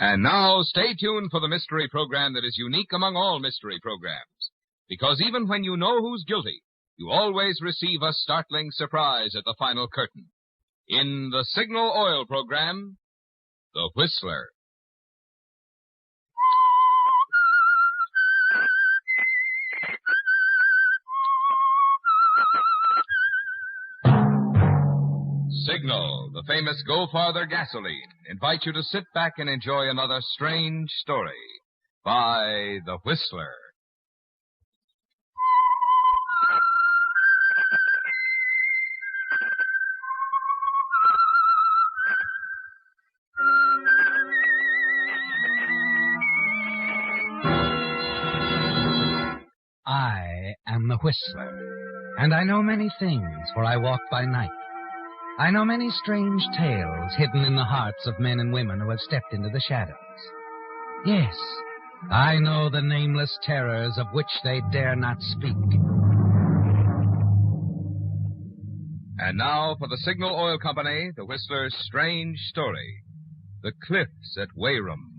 And now, stay tuned for the mystery program that is unique among all mystery programs. Because even when you know who's guilty, you always receive a startling surprise at the final curtain. In the Signal Oil program, The Whistler. Signal, the famous Go Farther gasoline, invite you to sit back and enjoy another strange story by The Whistler. I am the Whistler, and I know many things, for I walk by night. I know many strange tales hidden in the hearts of men and women who have stepped into the shadows. Yes, I know the nameless terrors of which they dare not speak. And now for the Signal Oil Company, The Whistler's strange story, The Cliffs at Weyrum.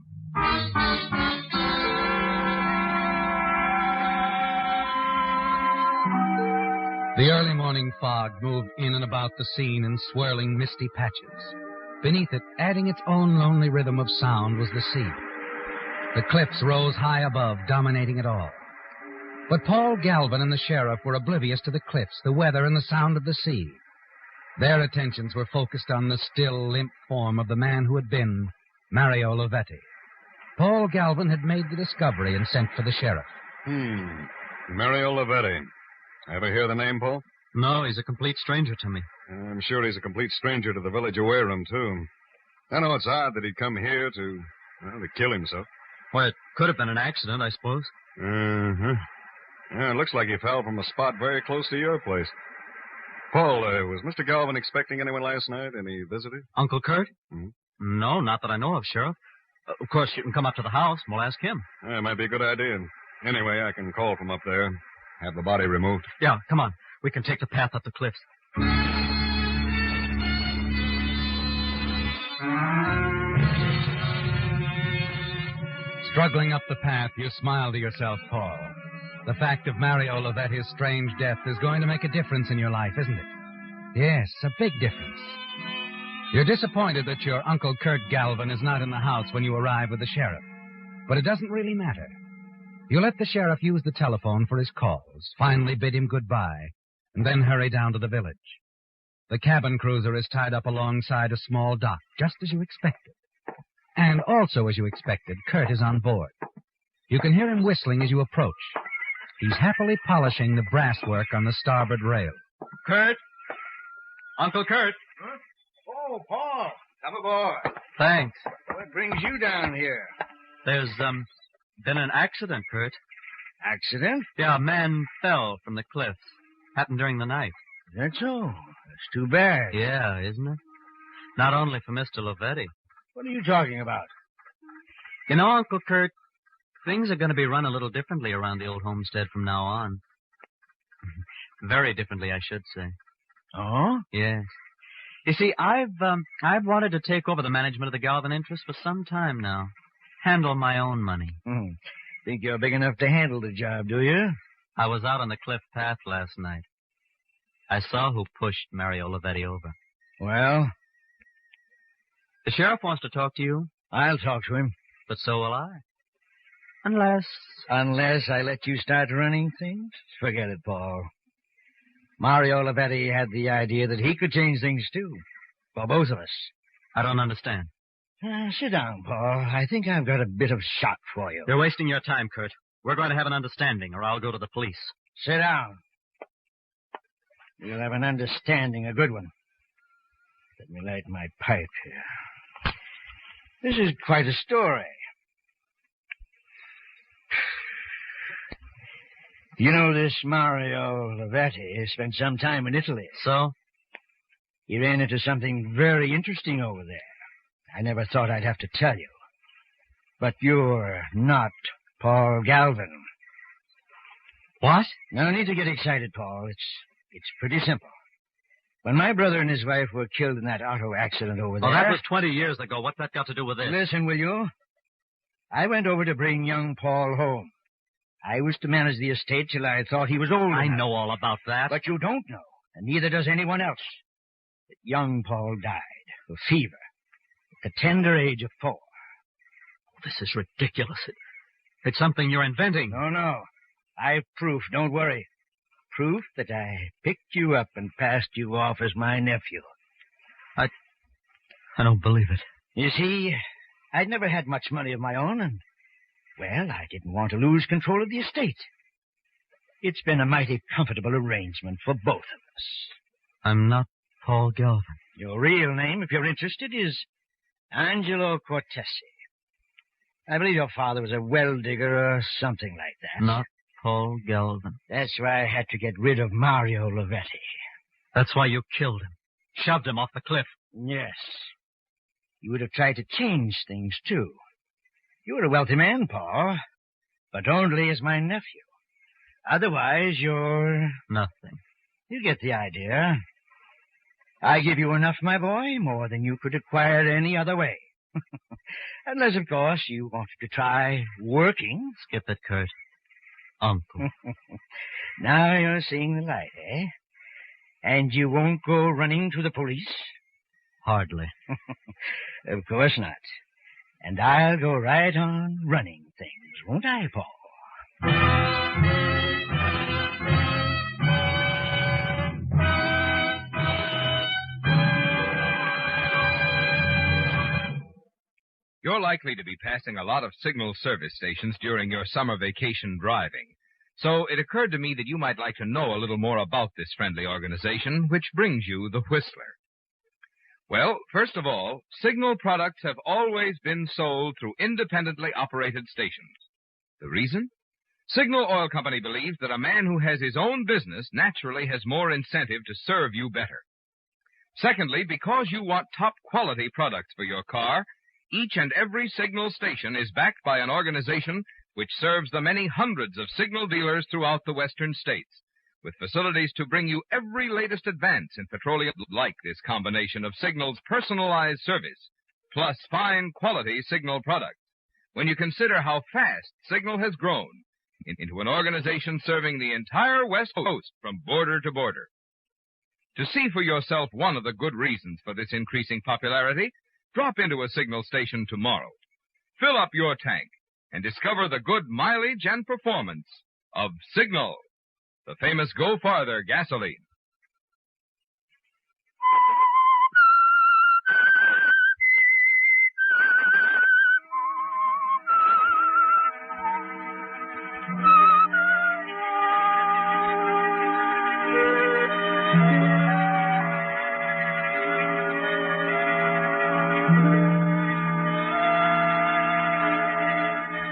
The early morning fog moved in and about the scene in swirling, misty patches. Beneath it, adding its own lonely rhythm of sound, was the sea. The cliffs rose high above, dominating it all. But Paul Galvin and the sheriff were oblivious to the cliffs, the weather, and the sound of the sea. Their attentions were focused on the still, limp form of the man who had been Mario Lovetti. Paul Galvin had made the discovery and sent for the sheriff. Mario Lovetti. Ever hear the name, Paul? No, he's a complete stranger to me. I'm sure he's a complete stranger to the village of Weyrum, too. I know it's odd that he'd come here to kill himself. Well, it could have been an accident, I suppose. Uh-huh. Yeah, it looks like he fell from a spot very close to your place. Paul, was Mr. Galvin expecting anyone last night? Any visitors? Uncle Kurt? Mm-hmm. No, not that I know of, Sheriff. Of course, you can come up to the house and we'll ask him. Yeah, it might be a good idea. Anyway, I can call from up there. Have the body removed. Yeah, come on. We can take the path up the cliffs. Struggling up the path, you smile to yourself, Paul. The fact of Mario Lovetti's strange death is going to make a difference in your life, isn't it? Yes, a big difference. You're disappointed that your Uncle Kurt Galvin is not in the house when you arrive with the sheriff. But it doesn't really matter. You let the sheriff use the telephone for his calls, finally bid him goodbye, and then hurry down to the village. The cabin cruiser is tied up alongside a small dock, just as you expected. And also as you expected, Kurt is on board. You can hear him whistling as you approach. He's happily polishing the brasswork on the starboard rail. Kurt? Uncle Kurt? Huh? Oh, Paul. Come aboard. Thanks. What brings you down here? There's, been an accident, Kurt. Accident? Yeah, a man fell from the cliffs. Happened during the night. That's so. That's too bad. Yeah, isn't it? Not only for Mr. Lovetti. What are you talking about? You know, Uncle Kurt, things are going to be run a little differently around the old homestead from now on. Very differently, I should say. Oh? Yes. You see, I've wanted to take over the management of the Galvin interest for some time now. Handle my own money. Think you're big enough to handle the job, do you? I was out on the cliff path last night. I saw who pushed Mario Lovetti over. Well? The sheriff wants to talk to you. I'll talk to him. But so will I. Unless I let you start running things? Forget it, Paul. Mario Lovetti had the idea that he could change things, too. For both of us. I don't understand. Sit down, Paul. I think I've got a bit of shot for you. You're wasting your time, Kurt. We're going to have an understanding, or I'll go to the police. Sit down. We'll have an understanding, a good one. Let me light my pipe here. This is quite a story. You know, this Mario Lovetti spent some time in Italy. So? He ran into something very interesting over there. I never thought I'd have to tell you. But you're not Paul Galvin. What? No need to get excited, Paul. It's pretty simple. When my brother and his wife were killed in that auto accident over there... Oh, that was 20 years ago. What's that got to do with this? Listen, will you? I went over to bring young Paul home. I was to manage the estate till I thought he was old I enough. know all about that. But you don't know, and neither does anyone else. That young Paul died of fever at the tender age of 4. This is ridiculous. It's something you're inventing. No. I've proof, don't worry. Proof that I picked you up and passed you off as my nephew. I don't believe it. You see, I'd never had much money of my own, and, well, I didn't want to lose control of the estate. It's been a mighty comfortable arrangement for both of us. I'm not Paul Galvin. Your real name, if you're interested, is Angelo Cortesi. I believe your father was a well-digger or something like that. Not Paul Galvin. That's why I had to get rid of Mario Lovetti. That's why you killed him. Shoved him off the cliff. Yes. You would have tried to change things, too. You're a wealthy man, Paul, but only as my nephew. Otherwise, you're... Nothing. You get the idea. I give you enough, my boy, more than you could acquire any other way. Unless, of course, you wanted to try working. Skip it, Kurt. Uncle. Now you're seeing the light, eh? And you won't go running to the police? Hardly. Of course not. And I'll go right on running things, won't I, Paul? You're likely to be passing a lot of signal service stations during your summer vacation driving. So it occurred to me that you might like to know a little more about this friendly organization, which brings you the Whistler. Well, first of all, signal products have always been sold through independently operated stations. The reason? Signal Oil Company believes that a man who has his own business naturally has more incentive to serve you better. Secondly, because you want top-quality products for your car, each and every signal station is backed by an organization which serves the many hundreds of signal dealers throughout the western states, with facilities to bring you every latest advance in petroleum. Like this combination of Signal's personalized service, plus fine quality Signal products, when you consider how fast Signal has grown into an organization serving the entire West Coast from border to border. To see for yourself one of the good reasons for this increasing popularity, drop into a Signal station tomorrow. Fill up your tank and discover the good mileage and performance of Signal, the famous Go Farther gasoline.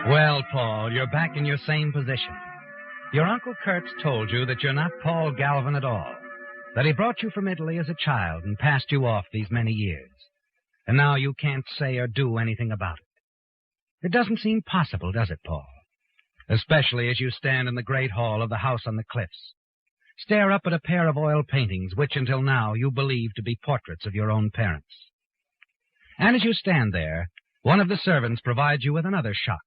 Well, Paul, you're back in your same position. Your Uncle Kurt's told you that you're not Paul Galvin at all, that he brought you from Italy as a child and passed you off these many years. And now you can't say or do anything about it. It doesn't seem possible, does it, Paul? Especially as you stand in the great hall of the house on the cliffs. Stare up at a pair of oil paintings which until now you believed to be portraits of your own parents. And as you stand there, one of the servants provides you with another shock,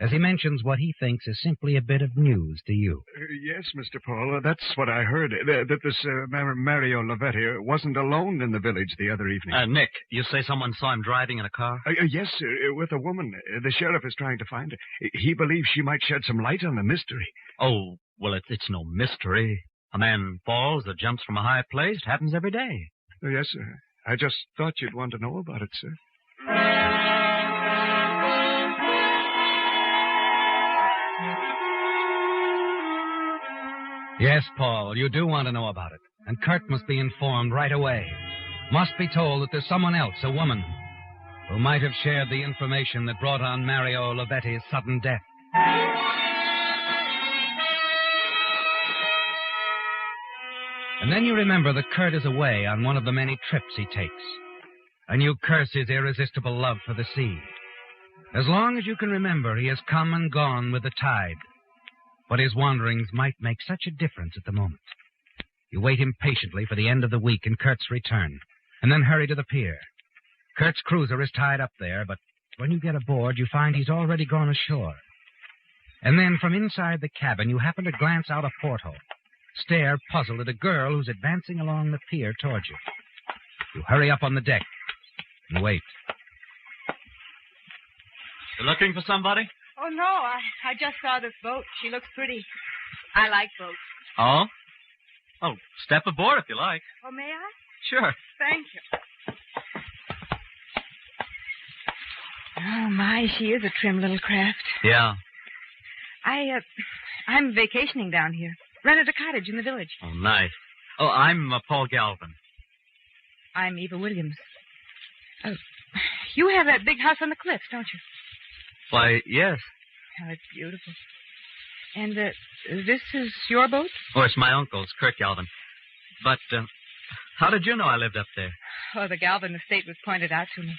as he mentions what he thinks is simply a bit of news to you. Yes, Mr. Paul, that's what I heard, that this Mario Lovetti wasn't alone in the village the other evening. Nick, you say someone saw him driving in a car? Yes, with a woman. The sheriff is trying to find her. He believes she might shed some light on the mystery. Oh, well, it's no mystery. A man falls or jumps from a high place. It happens every day. Yes, sir. I just thought you'd want to know about it, sir. Yes, Paul, you do want to know about it. And Kurt must be informed right away. Must be told that there's someone else, a woman, who might have shared the information that brought on Mario Lovetti's sudden death. And then you remember that Kurt is away on one of the many trips he takes. And you curse his irresistible love for the sea. As long as you can remember, he has come and gone with the tide. But his wanderings might make such a difference at the moment. You wait impatiently for the end of the week and Kurt's return, and then hurry to the pier. Kurt's cruiser is tied up there, but when you get aboard, you find he's already gone ashore. And then from inside the cabin, you happen to glance out a porthole, stare puzzled at a girl who's advancing along the pier towards you. You hurry up on the deck and wait. You looking for somebody? Oh, no, I just saw this boat. She looks pretty. I like boats. Oh? Oh, step aboard if you like. Oh, may I? Sure. Thank you. Oh, my, she is a trim little craft. Yeah. I'm vacationing down here. Rented a cottage in the village. Oh, nice. Oh, I'm Paul Galvin. I'm Eva Williams. You have that big house on the cliffs, don't you? Why, yes. Oh, it's beautiful. And this is your boat? Oh, it's my uncle's, Kirk Galvin. But how did you know I lived up there? Oh, the Galvin estate was pointed out to me.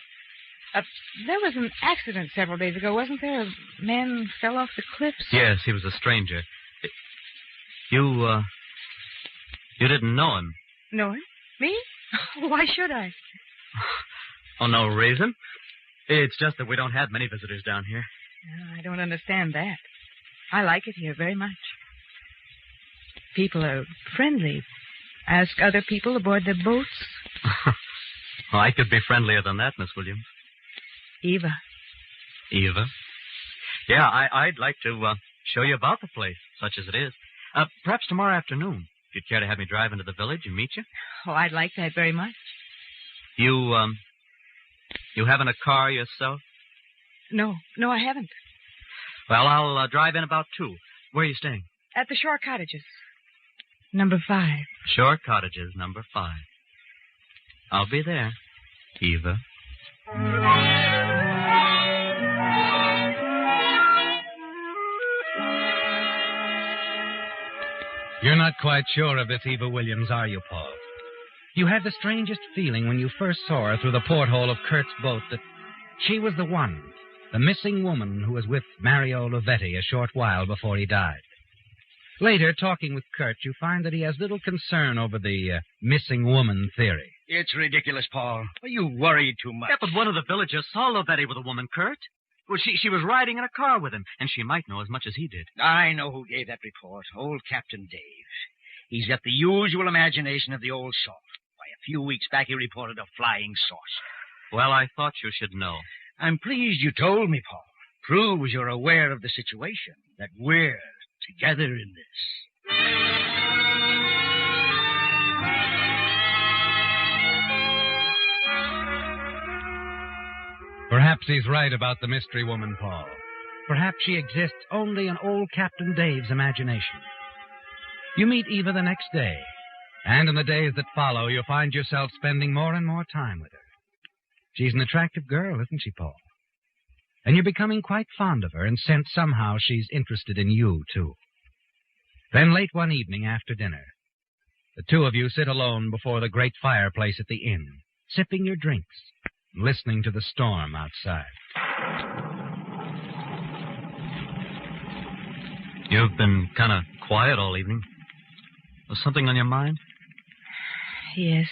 There was an accident several days ago, wasn't there? A man fell off the cliffs. Yes, he was a stranger. You didn't know him? Know him? Me? Why should I? Oh, no reason. It's just that we don't have many visitors down here. No, I don't understand that. I like it here very much. People are friendly. Ask other people aboard their boats. Well, I could be friendlier than that, Miss Williams. Eva. Eva? Yeah, I'd like to show you about the place, such as it is. Perhaps tomorrow afternoon, if you'd care to have me drive into the village and meet you. Oh, I'd like that very much. You haven't a car yourself? No, I haven't. Well, I'll drive in about 2. Where are you staying? At the Shore Cottages. Number 5. Shore Cottages, number 5. I'll be there, Eva. You're not quite sure of this Eva Williams, are you, Paul? You had the strangest feeling when you first saw her through the porthole of Kurt's boat that she was the one, the missing woman who was with Mario Lavetti a short while before he died. Later, talking with Kurt, you find that he has little concern over the missing woman theory. It's ridiculous, Paul. You worry too much. Yeah, but one of the villagers saw Lavetti with a woman, Kurt. Well, she was riding in a car with him, and she might know as much as he did. I know who gave that report. Old Captain Dave. He's got the usual imagination of the old salt. Why, a few weeks back he reported a flying saucer. Well, I thought you should know. I'm pleased you told me, Paul. Proves you're aware of the situation, that we're together in this. Perhaps he's right about the mystery woman, Paul. Perhaps she exists only in old Captain Dave's imagination. You meet Eva the next day, and in the days that follow, you'll find yourself spending more and more time with her. She's an attractive girl, isn't she, Paul? And you're becoming quite fond of her and sense somehow she's interested in you, too. Then late one evening after dinner, the two of you sit alone before the great fireplace at the inn, sipping your drinks, listening to the storm outside. You've been kind of quiet all evening. Was something on your mind? Yes.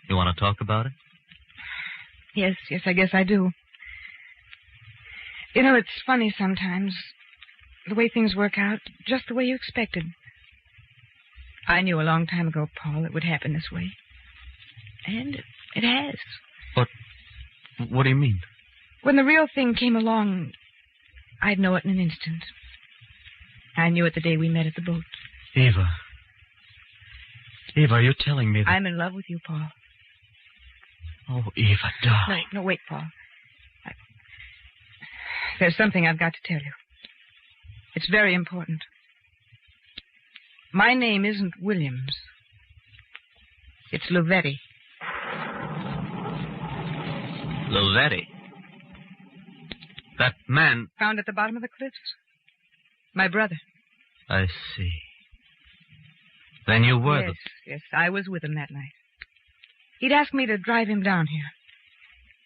You want to talk about it? Yes, I guess I do. You know, it's funny sometimes, the way things work out, just the way you expected. I knew a long time ago, Paul, it would happen this way. And it has. What do you mean? When the real thing came along, I'd know it in an instant. I knew it the day we met at the boat. Eva, are you telling me that... I'm in love with you, Paul. Oh, Eva, darling. No, wait, Paul. There's something I've got to tell you. It's very important. My name isn't Williams. It's Lavetti. Lavetti? That man... Found at the bottom of the cliffs. My brother. I see. Then you were Yes, I was with him that night. He'd asked me to drive him down here.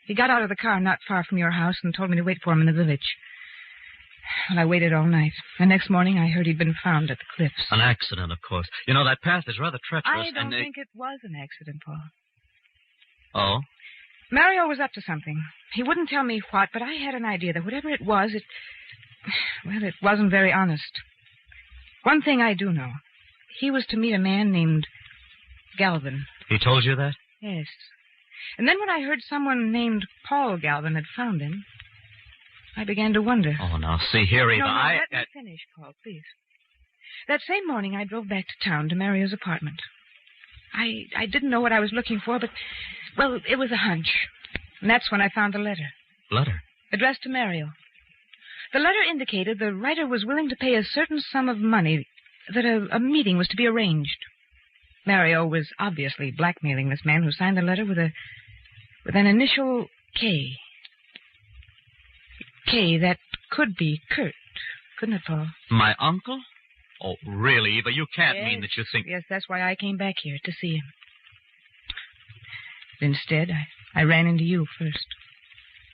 He got out of the car not far from your house and told me to wait for him in the village. Well, I waited all night. The next morning, I heard he'd been found at the cliffs. An accident, of course. You know, that path is rather treacherous. I don't think it was an accident, Paul. Oh? Mario was up to something. He wouldn't tell me what, but I had an idea that whatever it was, it wasn't very honest. One thing I do know. He was to meet a man named Galvin. He told you that? Yes. And then when I heard someone named Paul Galvin had found him, I began to wonder. Oh, now, see here, Eva, let me finish, Paul, please. That same morning, I drove back to town to Mario's apartment. I didn't know what I was looking for, but, well, it was a hunch. And that's when I found the letter. Letter? Addressed to Mario. The letter indicated the writer was willing to pay a certain sum of money, that a meeting was to be arranged. Mario was obviously blackmailing this man who signed the letter with an initial K. K, that could be Kurt, couldn't it, Paul? My uncle? Oh, really, Eva? You can't mean that you think... Yes, that's why I came back here, to see him. But instead, I ran into you first.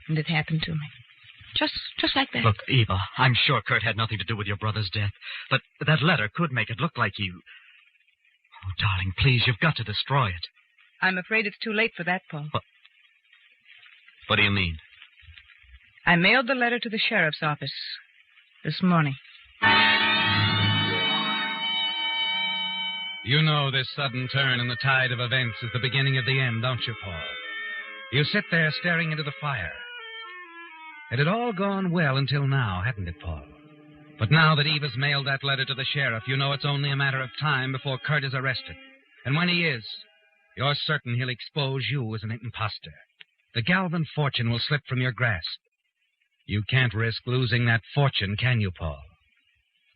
And it happened to me. Just like that. Look, Eva, I'm sure Kurt had nothing to do with your brother's death. But that letter could make it look like you... Oh, darling, please, you've got to destroy it. I'm afraid it's too late for that, Paul. What do you mean? I mailed the letter to the sheriff's office this morning. You know this sudden turn in the tide of events is the beginning of the end, don't you, Paul? You sit there staring into the fire. It had all gone well until now, hadn't it, Paul? But now that Eva's mailed that letter to the sheriff, you know it's only a matter of time before Kurt is arrested. And when he is, you're certain he'll expose you as an imposter. The Galvin fortune will slip from your grasp. You can't risk losing that fortune, can you, Paul?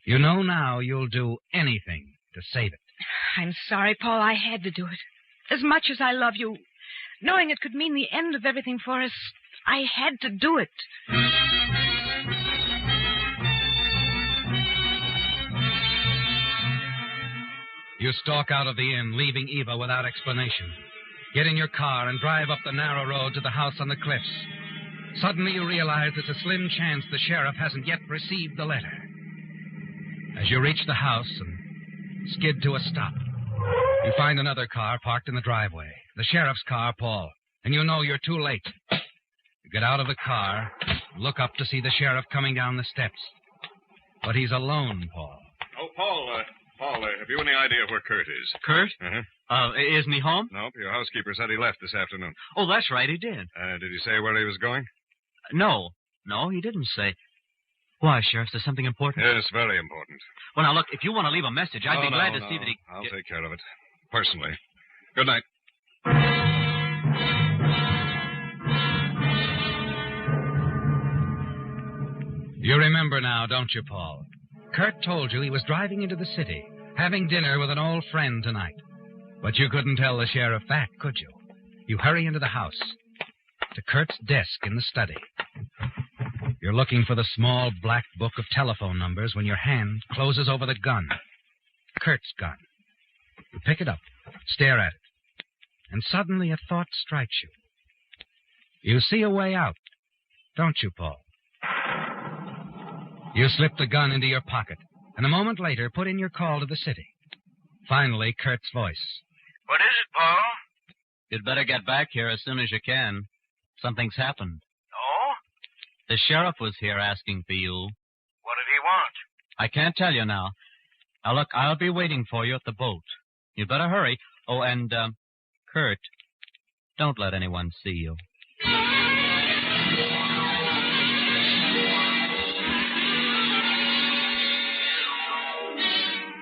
You know now you'll do anything to save it. I'm sorry, Paul. I had to do it. As much as I love you, knowing it could mean the end of everything for us, I had to do it. You stalk out of the inn, leaving Eva without explanation. Get in your car and drive up the narrow road to the house on the cliffs. Suddenly you realize there's a slim chance the sheriff hasn't yet received the letter. As you reach the house and skid to a stop, you find another car parked in the driveway. The sheriff's car, Paul. And you know you're too late. You get out of the car, look up to see the sheriff coming down the steps. But he's alone, Paul. Oh, Paul, have you any idea where Kurt is? Kurt? Uh-huh. Isn't he home? Nope, your housekeeper said he left this afternoon. Oh, that's right, he did. Did he say where he was going? No, he didn't say. Why, Sheriff, is there something important? Yes, very important. Well, now, look, if you want to leave a message, I'd be glad to see that he... I'll take care of it. Personally. Good night. You remember now, don't you, Paul? Kurt told you he was driving into the city, having dinner with an old friend tonight. But you couldn't tell the sheriff that, could you? You hurry into the house, to Kurt's desk in the study. You're looking for the small black book of telephone numbers when your hand closes over the gun. Kurt's gun. You pick it up, stare at it, and suddenly a thought strikes you. You see a way out, don't you, Paul? You slip the gun into your pocket, and a moment later put in your call to the city. Finally, Kurt's voice. What is it, Paul? You'd better get back here as soon as you can. Something's happened. Oh? The sheriff was here asking for you. What did he want? I can't tell you now. Now, look, I'll be waiting for you at the boat. You'd better hurry. Oh, and, Kurt, don't let anyone see you.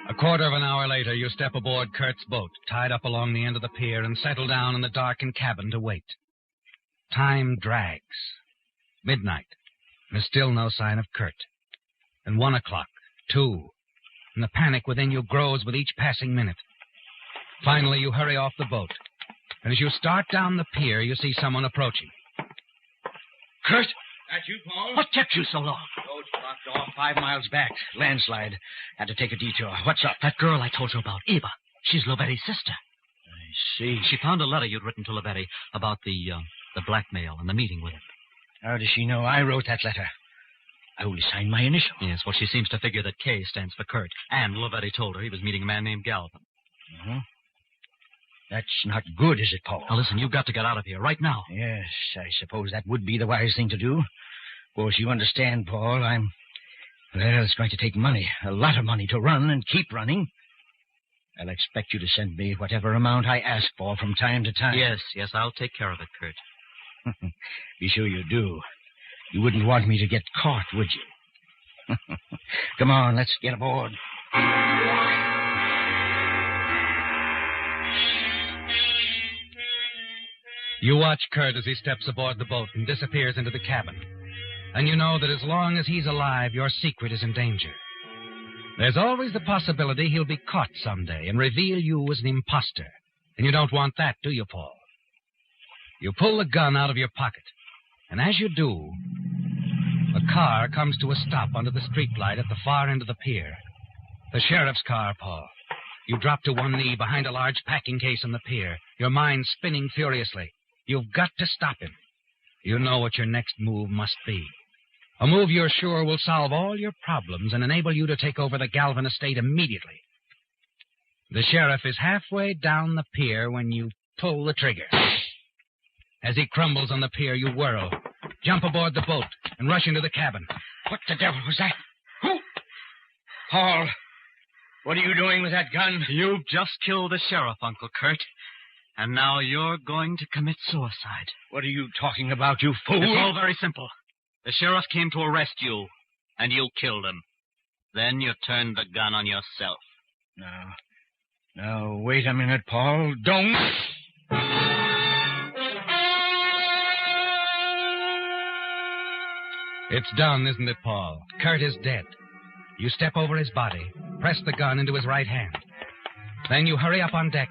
A quarter of an hour later, you step aboard Kurt's boat, tied up along the end of the pier, and settle down in the darkened cabin to wait. Time drags. Midnight. There's still no sign of Kurt. And 1 o'clock, 2, and the panic within you grows with each passing minute. Finally, you hurry off the boat. And as you start down the pier, you see someone approaching. Kurt? That you, Paul? What kept you so long? Road's blocked off 5 miles back. Landslide. Had to take a detour. What's up? That girl I told you about, Eva. She's Lovetti's sister. I see. She found a letter you'd written to Lovetti about the blackmail and the meeting with him. How does she know I wrote that letter? I only signed my initial. Yes, well, she seems to figure that K stands for Kurt. And Lovetti told her he was meeting a man named Galvin. Uh-huh. That's not good, is it, Paul? Now, listen, you've got to get out of here right now. Yes, I suppose that would be the wise thing to do. Of course, you understand, Paul, Well, it's going to take money, a lot of money, to run and keep running. I'll expect you to send me whatever amount I ask for from time to time. Yes, I'll take care of it, Kurt. Be sure you do. You wouldn't want me to get caught, would you? Come on, let's get aboard. You watch Kurt as he steps aboard the boat and disappears into the cabin. And you know that as long as he's alive, your secret is in danger. There's always the possibility he'll be caught someday and reveal you as an imposter. And you don't want that, do you, Paul? You pull the gun out of your pocket. And as you do, a car comes to a stop under the streetlight at the far end of the pier. The sheriff's car, Paul. You drop to one knee behind a large packing case on the pier, your mind spinning furiously. You've got to stop him. You know what your next move must be. A move you're sure will solve all your problems and enable you to take over the Galvin estate immediately. The sheriff is halfway down the pier when you pull the trigger. As he crumbles on the pier, you whirl, jump aboard the boat, and rush into the cabin. What the devil was that? Who? Paul, what are you doing with that gun? You've just killed the sheriff, Uncle Kurt. And now you're going to commit suicide. What are you talking about, you fool? It's all very simple. The sheriff came to arrest you, and you killed him. Then you turned the gun on yourself. Now, wait a minute, Paul. Don't. It's done, isn't it, Paul? Kurt is dead. You step over his body, press the gun into his right hand. Then you hurry up on deck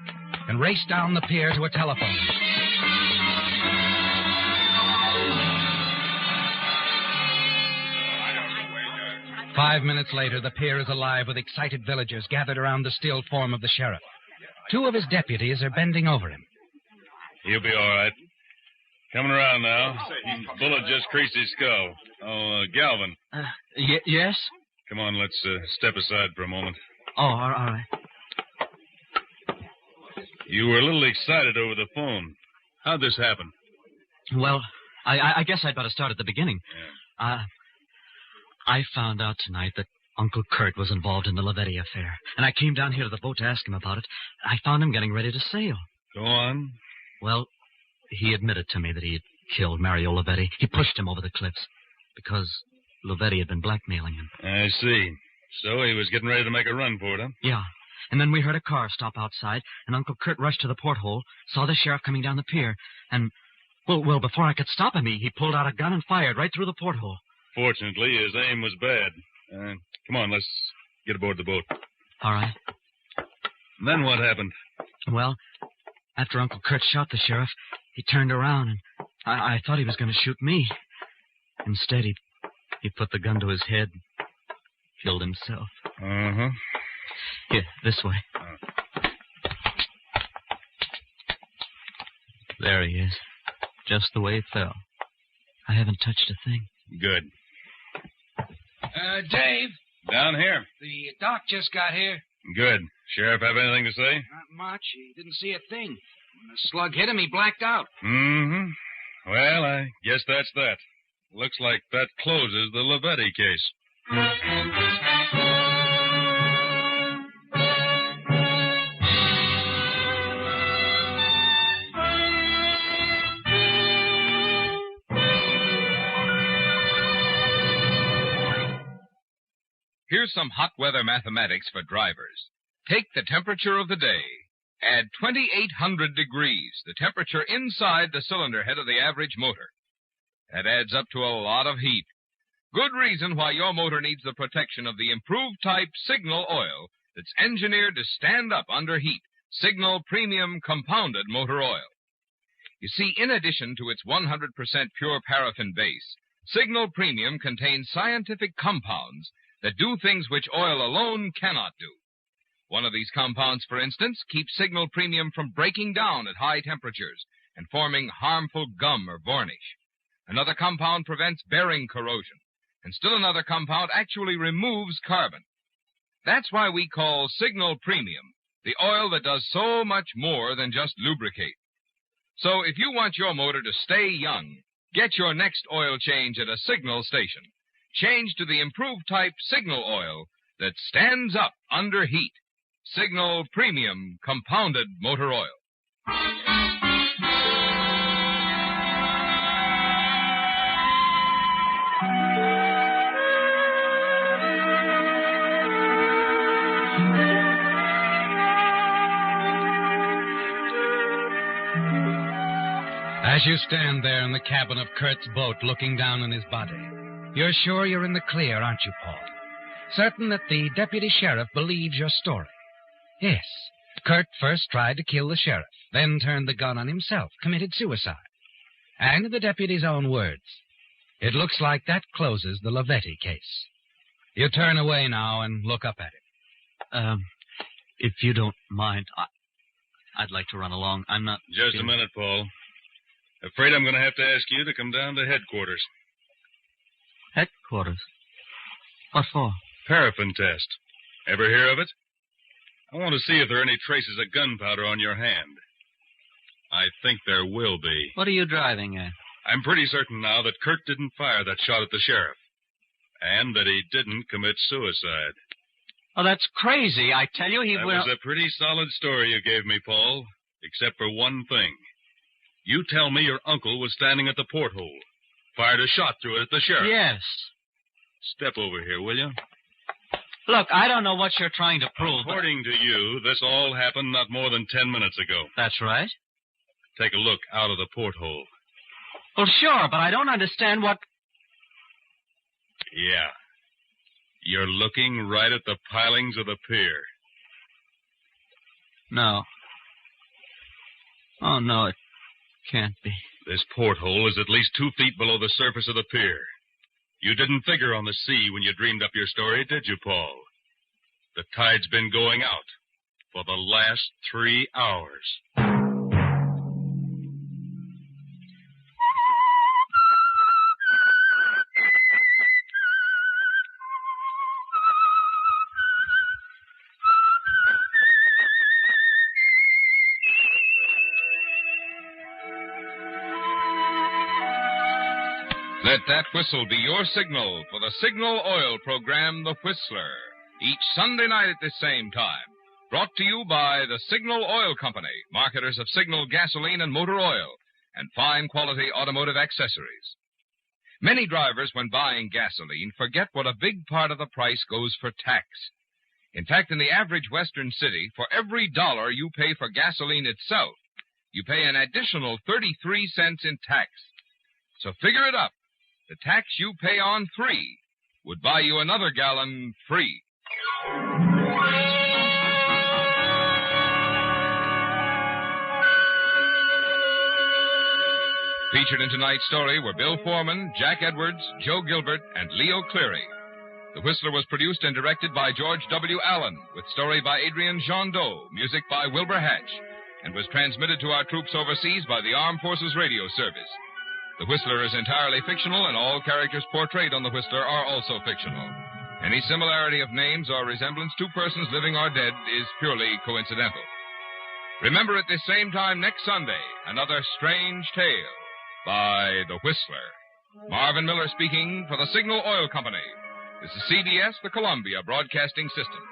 and race down the pier to a telephone. Five minutes later, the pier is alive with excited villagers gathered around the still form of the sheriff. Two of his deputies are bending over him. He'll be all right. Coming around now. Bullet just creased his skull. Oh, Galvin. Yes? Come on, let's step aside for a moment. Oh, all right. You were a little excited over the phone. How'd this happen? Well, I guess I'd better start at the beginning. Yeah. I found out tonight that Uncle Kurt was involved in the Lavetti affair, and I came down here to the boat to ask him about it. I found him getting ready to sail. Go on. Well, he admitted to me that he had killed Mario Lavetti. He pushed him over the cliffs because Lavetti had been blackmailing him. I see. So he was getting ready to make a run for it, huh? Yeah. And then we heard a car stop outside, and Uncle Kurt rushed to the porthole, saw the sheriff coming down the pier, and, well, before I could stop him, he pulled out a gun and fired right through the porthole. Fortunately, his aim was bad. Come on, let's get aboard the boat. All right. And then what happened? Well, after Uncle Kurt shot the sheriff, he turned around, and I thought he was going to shoot me. Instead, he put the gun to his head, killed himself. Uh-huh. Here, this way. There he is. Just the way it fell. I haven't touched a thing. Good. Dave. Down here. The doc just got here. Good. Sheriff have anything to say? Not much. He didn't see a thing. When the slug hit him, he blacked out. Mm-hmm. Well, I guess that's that. Looks like that closes the Lavetti case. Here's some hot weather mathematics for drivers. Take the temperature of the day. Add 2,800 degrees, the temperature inside the cylinder head of the average motor. That adds up to a lot of heat. Good reason why your motor needs the protection of the improved type Signal oil that's engineered to stand up under heat. Signal Premium Compounded Motor Oil. You see, in addition to its 100% pure paraffin base, Signal Premium contains scientific compounds that do things which oil alone cannot do. One of these compounds, for instance, keeps Signal Premium from breaking down at high temperatures and forming harmful gum or varnish. Another compound prevents bearing corrosion, and still another compound actually removes carbon. That's why we call Signal Premium the oil that does so much more than just lubricate. So if you want your motor to stay young, get your next oil change at a Signal station. Change to the improved type Signal oil that stands up under heat. Signal Premium Compounded Motor Oil. As you stand there in the cabin of Kurt's boat looking down on his body, you're sure you're in the clear, aren't you, Paul? Certain that the deputy sheriff believes your story. Yes, Kurt first tried to kill the sheriff, then turned the gun on himself, committed suicide. And in the deputy's own words, it looks like that closes the Lavetti case. You turn away now and look up at him. If you don't mind, I'd like to run along. I'm not... Just a minute, Paul. Afraid I'm going to have to ask you to come down to headquarters. Headquarters? What for? Paraffin test. Ever hear of it? I want to see if there are any traces of gunpowder on your hand. I think there will be. What are you driving at? I'm pretty certain now that Kurt didn't fire that shot at the sheriff. And that he didn't commit suicide. Oh, that's crazy. I tell you, That was a pretty solid story you gave me, Paul. Except for one thing. You tell me your uncle was standing at the porthole. Fired a shot through it at the sheriff. Yes. Step over here, will you? Look, I don't know what you're trying to prove. According to you, this all happened not more than 10 minutes ago. That's right. Take a look out of the porthole. Well, sure, but I don't understand what... Yeah. You're looking right at the pilings of the pier. No. Oh, no, it can't be. This porthole is at least 2 feet below the surface of the pier. You didn't figure on the sea when you dreamed up your story, did you, Paul? The tide's been going out for the last 3 hours. Let that whistle be your signal for the Signal Oil program, The Whistler, each Sunday night at this same time. Brought to you by the Signal Oil Company, marketers of Signal gasoline and motor oil, and fine quality automotive accessories. Many drivers, when buying gasoline, forget what a big part of the price goes for tax. In fact, in the average Western city, for every $1 you pay for gasoline itself, you pay an additional 33 cents in tax. So figure it up. The tax you pay on 3 would buy you another gallon free. Featured in tonight's story were Bill Forman, Jack Edwards, Joe Gilbert, and Leo Cleary. The Whistler was produced and directed by George W. Allen, with story by Adrian Jondeau, music by Wilbur Hatch, and was transmitted to our troops overseas by the Armed Forces Radio Service. The Whistler is entirely fictional, and all characters portrayed on The Whistler are also fictional. Any similarity of names or resemblance to persons living or dead is purely coincidental. Remember at this same time next Sunday, another strange tale by The Whistler. Marvin Miller speaking for the Signal Oil Company. This is CBS, the Columbia Broadcasting System.